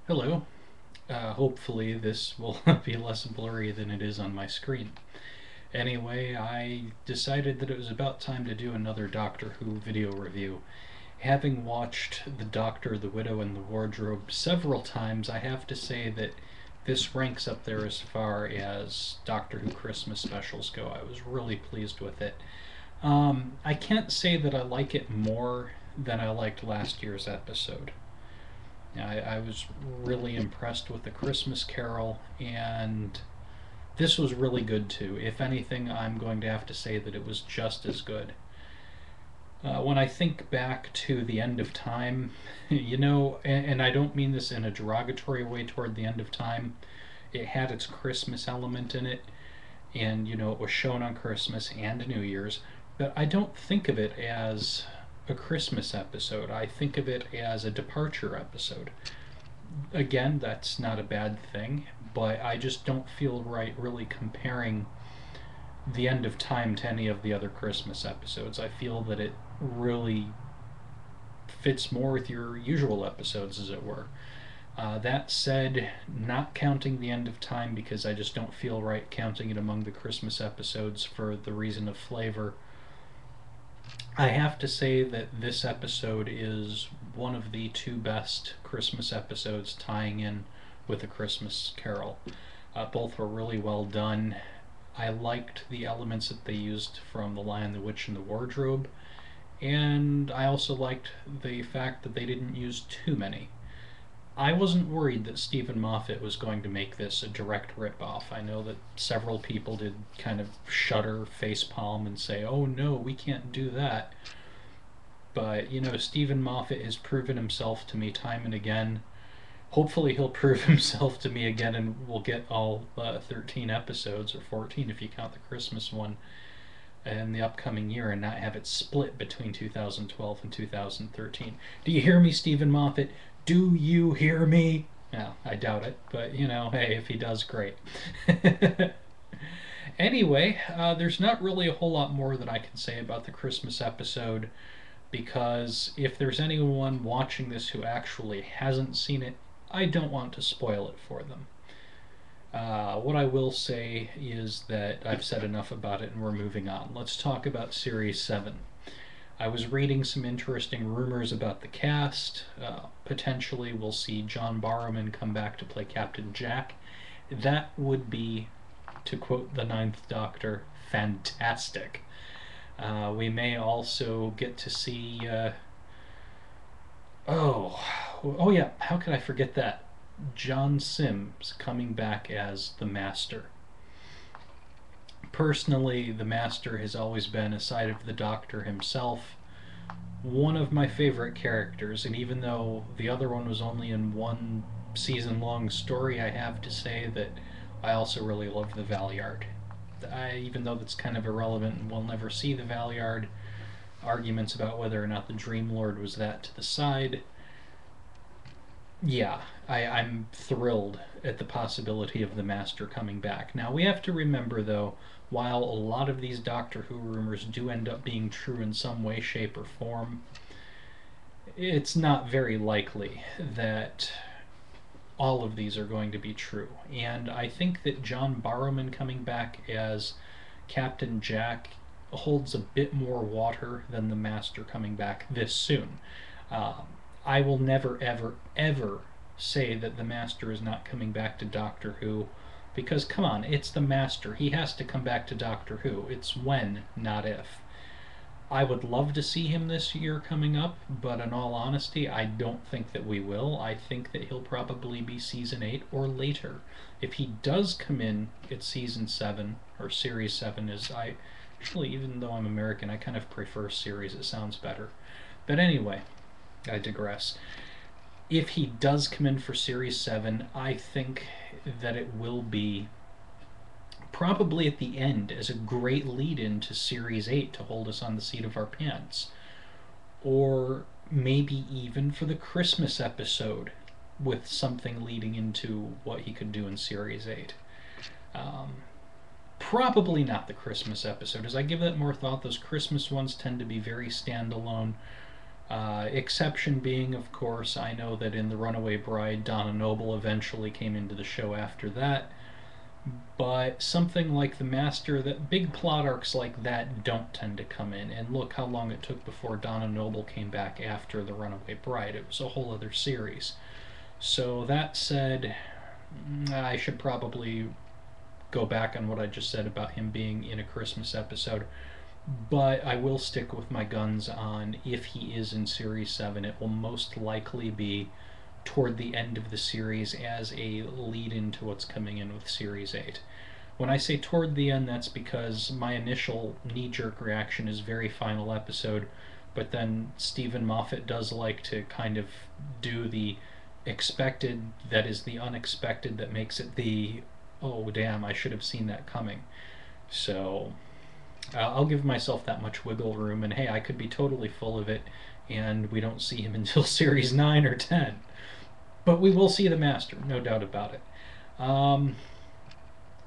Hello. Hopefully this will be less blurry than it is on my screen. Anyway, I decided that it was about time to do another Doctor Who video review. Having watched The Doctor, The Widow, and The Wardrobe several times, I have to say that this ranks up there as far as Doctor Who Christmas specials go. I was really pleased with it. I can't say that I like it more than I liked last year's episode. I was really impressed with the Christmas Carol, and this was really good too. If anything, I'm going to have to say that it was just as good. When I think back to the end of time, and I don't mean this in a derogatory way toward the end of time, it had its Christmas element in it, and it was shown on Christmas and New Year's, but I don't think of it as a Christmas episode. I think of it as a departure episode. Again, that's not a bad thing, but I just don't feel right really comparing the end of time to any of the other Christmas episodes. I feel that it really fits more with your usual episodes, as it were. That said, not counting the end of time because I just don't feel right counting it among the Christmas episodes for the reason of flavor. I have to say that this episode is one of the two best Christmas episodes tying in with A Christmas Carol. Both were really well done. I liked the elements that they used from The Lion, the Witch, and the Wardrobe, and I also liked the fact that they didn't use too many. I wasn't worried that Stephen Moffat was going to make this a direct rip-off. I know that several people did kind of shudder, facepalm, and say, oh no, we can't do that. But, Stephen Moffat has proven himself to me time and again. Hopefully he'll prove himself to me again and we'll get all 13 episodes, or 14 if you count the Christmas one, in the upcoming year and not have it split between 2012 and 2013. Do you hear me, Stephen Moffat? Do you hear me? No, I doubt it, but hey, if he does, great. Anyway, there's not really a whole lot more that I can say about the Christmas episode because if there's anyone watching this who actually hasn't seen it, I don't want to spoil it for them. What I will say is that I've said enough about it and we're moving on. Let's talk about Series 7. I was reading some interesting rumors about the cast. Potentially, we'll see John Barrowman come back to play Captain Jack. That would be, to quote the Ninth Doctor, fantastic. We may also get to see. Oh yeah, how could I forget that? John Sims coming back as the Master. Personally, the Master has always been, aside of the Doctor himself, one of my favorite characters, and even though the other one was only in one season-long story, I have to say that I also really love the Valeyard. Even though that's kind of irrelevant and we'll never see the Valeyard, arguments about whether or not the Dream Lord was that to the side, yeah, I'm thrilled at the possibility of the Master coming back. Now, we have to remember, though, while a lot of these Doctor Who rumors do end up being true in some way, shape, or form, it's not very likely that all of these are going to be true. And I think that John Barrowman coming back as Captain Jack holds a bit more water than the Master coming back this soon. I will never, ever, ever say that the Master is not coming back to Doctor Who, because, come on, it's the Master. He has to come back to Doctor Who. It's when, not if. I would love to see him this year coming up, but in all honesty, I don't think that we will. I think that he'll probably be Season 8 or later. If he does come in at Season 7, or Series 7, actually, even though I'm American, I kind of prefer series. It sounds better. But anyway, I digress. If he does come in for Series 7, I think that it will be probably at the end as a great lead-in to Series 8 to hold us on the seat of our pants. Or maybe even for the Christmas episode with something leading into what he could do in Series 8. Probably not the Christmas episode. As I give that more thought, those Christmas ones tend to be very standalone. Exception being, of course, I know that in The Runaway Bride, Donna Noble eventually came into the show after that. But something like The Master, that big plot arcs like that don't tend to come in. And look how long it took before Donna Noble came back after The Runaway Bride. It was a whole other series. So that said, I should probably go back on what I just said about him being in a Christmas episode. But I will stick with my guns on if he is in Series 7, it will most likely be toward the end of the series as a lead into what's coming in with Series 8. When I say toward the end, that's because my initial knee-jerk reaction is very final episode, but then Stephen Moffat does like to kind of do the expected that is the unexpected that makes it the, oh damn, I should have seen that coming. So I'll give myself that much wiggle room, and hey, I could be totally full of it, and we don't see him until Series 9 or 10. But we will see the Master, no doubt about it.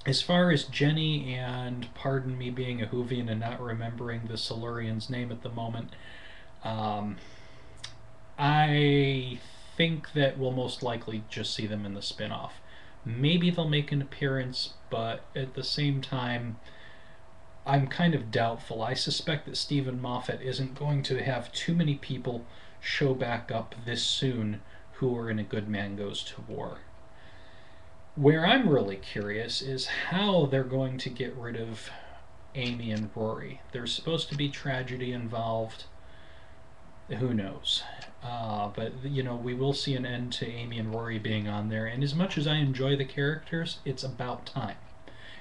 As far as Jenny, and pardon me being a Whovian and not remembering the Silurian's name at the moment, I think that we'll most likely just see them in the spin-off. Maybe they'll make an appearance, but at the same time, I'm kind of doubtful. I suspect that Stephen Moffat isn't going to have too many people show back up this soon who are in A Good Man Goes to War. Where I'm really curious is how they're going to get rid of Amy and Rory. There's supposed to be tragedy involved. Who knows? But, you know, we will see an end to Amy and Rory being on there, and as much as I enjoy the characters, it's about time.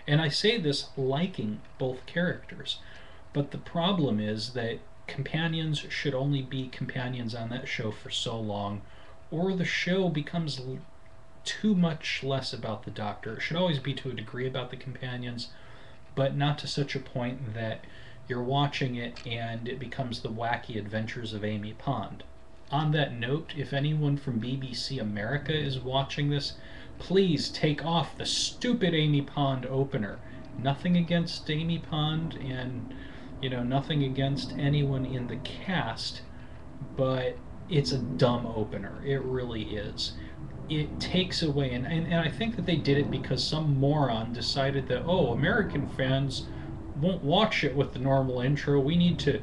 And I say this liking both characters, but the problem is that companions should only be companions on that show for so long, or the show becomes too much less about the Doctor. It should always be to a degree about the companions, but not to such a point that you're watching it and it becomes the wacky adventures of Amy Pond. On that note, if anyone from BBC America is watching this, please take off the stupid Amy Pond opener. Nothing against Amy Pond, and, you know, nothing against anyone in the cast, but it's a dumb opener. It really is. It takes away, and I think that they did it because some moron decided that, oh, American fans won't watch it with the normal intro. We need to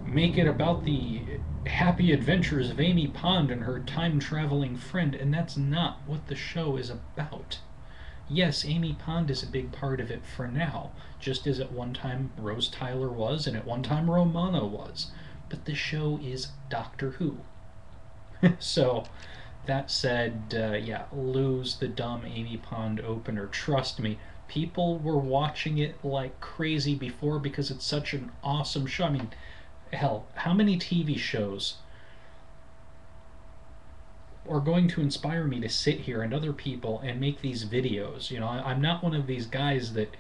make it about the happy adventures of Amy Pond and her time-traveling friend, and that's not what the show is about. Yes, Amy Pond is a big part of it for now, just as at one time Rose Tyler was, and at one time Romana was. But the show is Doctor Who. So, that said, yeah, lose the dumb Amy Pond opener. Trust me, people were watching it like crazy before because it's such an awesome show. I mean, hell, how many TV shows are going to inspire me to sit here and other people and make these videos? You know, I'm not one of these guys that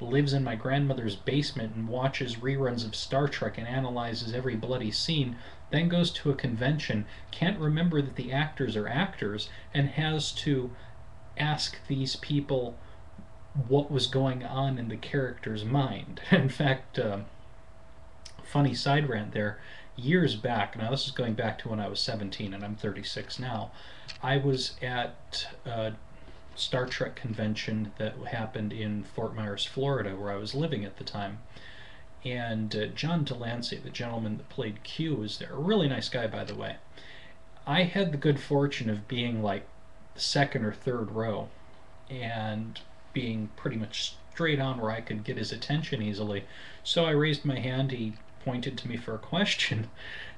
lives in my grandmother's basement and watches reruns of Star Trek and analyzes every bloody scene, then goes to a convention, can't remember that the actors are actors, and has to ask these people what was going on in the character's mind. In fact, funny side rant there, years back, now this is going back to when I was 17 and I'm 36 now, I was at a Star Trek convention that happened in Fort Myers, Florida, where I was living at the time. And John Delancey, the gentleman that played Q, was there. A really nice guy, by the way. I had the good fortune of being like the second or third row and being pretty much straight on where I could get his attention easily. So I raised my hand, he pointed to me for a question,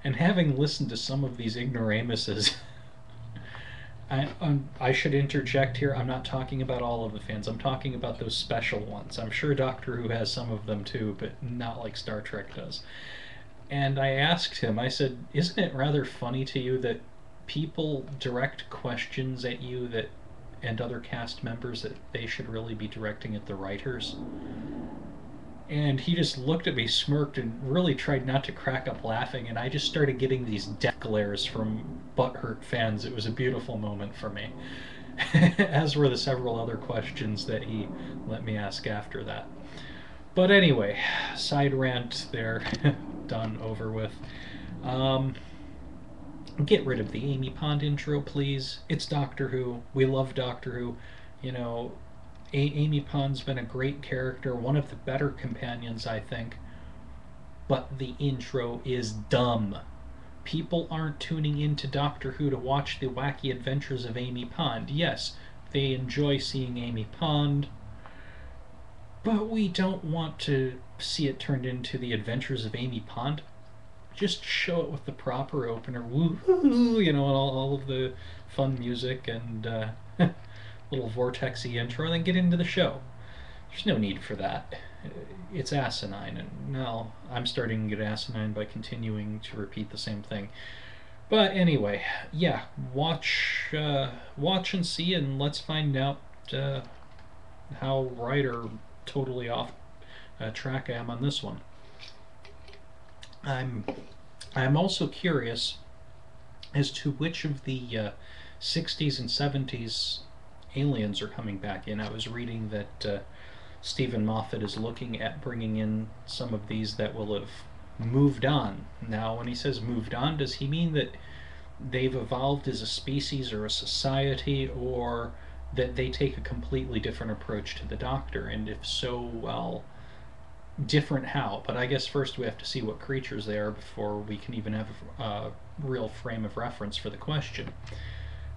and having listened to some of these ignoramuses, I should interject here, I'm not talking about all of the fans, I'm talking about those special ones. I'm sure Doctor Who has some of them too, but not like Star Trek does. And I asked him, I said, isn't it rather funny to you that people direct questions at you that and other cast members that they should really be directing at the writers? And he just looked at me, smirked, and really tried not to crack up laughing, and I just started getting these death glares from butthurt fans. It was a beautiful moment for me. As were the several other questions that he let me ask after that. But anyway, side rant there, done, over with. Um, get rid of the Amy Pond intro, please. It's Doctor Who. We love Doctor Who. You know, Amy Pond's been a great character, one of the better companions, I think. But the intro is dumb. People aren't tuning into Doctor Who to watch the wacky adventures of Amy Pond. Yes, they enjoy seeing Amy Pond, but we don't want to see it turned into the adventures of Amy Pond. Just show it with the proper opener, woo, all of the fun music and little vortexy intro, and then get into the show. There's no need for that. It's asinine, and now I'm starting to get asinine by continuing to repeat the same thing. But anyway, yeah, watch and see, and let's find out how right or totally off track I am on this one. I'm also curious as to which of the 60s and 70s aliens are coming back in. I was reading that Stephen Moffat is looking at bringing in some of these that will have moved on. Now, when he says moved on, does he mean that they've evolved as a species or a society, or that they take a completely different approach to the Doctor? And if so, well, different how? But I guess first we have to see what creatures they are before we can even have a real frame of reference for the question.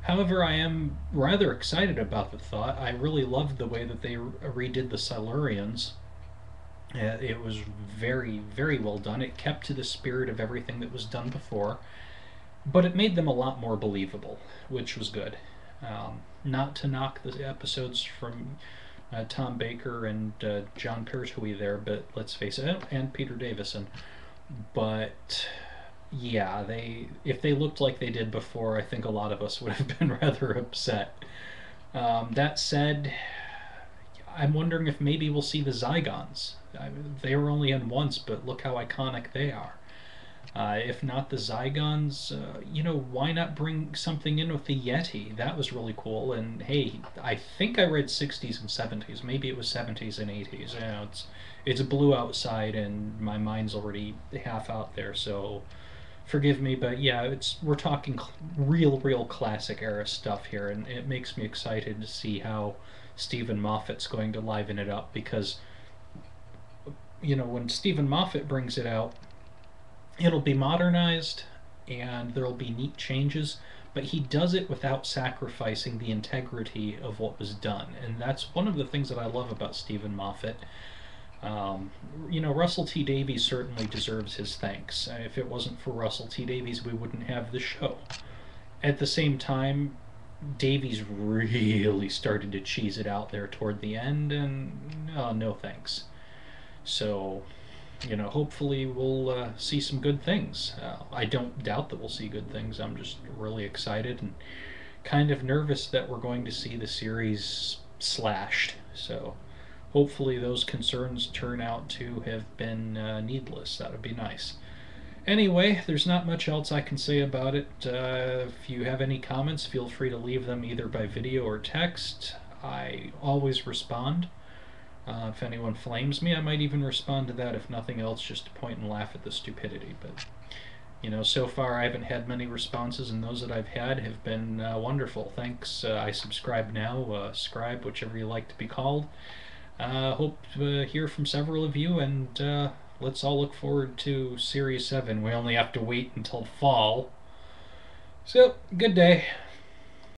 However, I am rather excited about the thought. I really loved the way that they redid the Silurians. It was very, very well done. It kept to the spirit of everything that was done before, but it made them a lot more believable, which was good. Not to knock the episodes from Tom Baker and John Pertwee there, but let's face it, and Peter Davison. But yeah, if they looked like they did before, I think a lot of us would have been rather upset. That said, I'm wondering if maybe we'll see the Zygons. They were only in once, but look how iconic they are. If not the Zygons, why not bring something in with the Yeti? That was really cool. And hey, I think I read 60s and 70s. Maybe it was 70s and 80s. It's blue outside, and my mind's already half out there. So forgive me, but yeah, we're talking real classic era stuff here, and it makes me excited to see how Stephen Moffat's going to liven it up, because when Stephen Moffat brings it out, it'll be modernized and there'll be neat changes, but he does it without sacrificing the integrity of what was done. And that's one of the things that I love about Stephen Moffat. Russell T Davies certainly deserves his thanks. If it wasn't for Russell T Davies, we wouldn't have the show. At the same time, Davies really started to cheese it out there toward the end, and no thanks. So hopefully we'll see some good things. I don't doubt that we'll see good things. I'm just really excited and kind of nervous that we're going to see the series slashed. So hopefully those concerns turn out to have been needless. That would be nice. Anyway, there's not much else I can say about it. If you have any comments, feel free to leave them either by video or text. I always respond. If anyone flames me, I might even respond to that, if nothing else, just to point and laugh at the stupidity. But, so far I haven't had many responses, and those that I've had have been wonderful. Thanks. I subscribe now, scribe, whichever you like to be called. Hope to hear from several of you, and let's all look forward to Series 7. We only have to wait until fall. So, good day.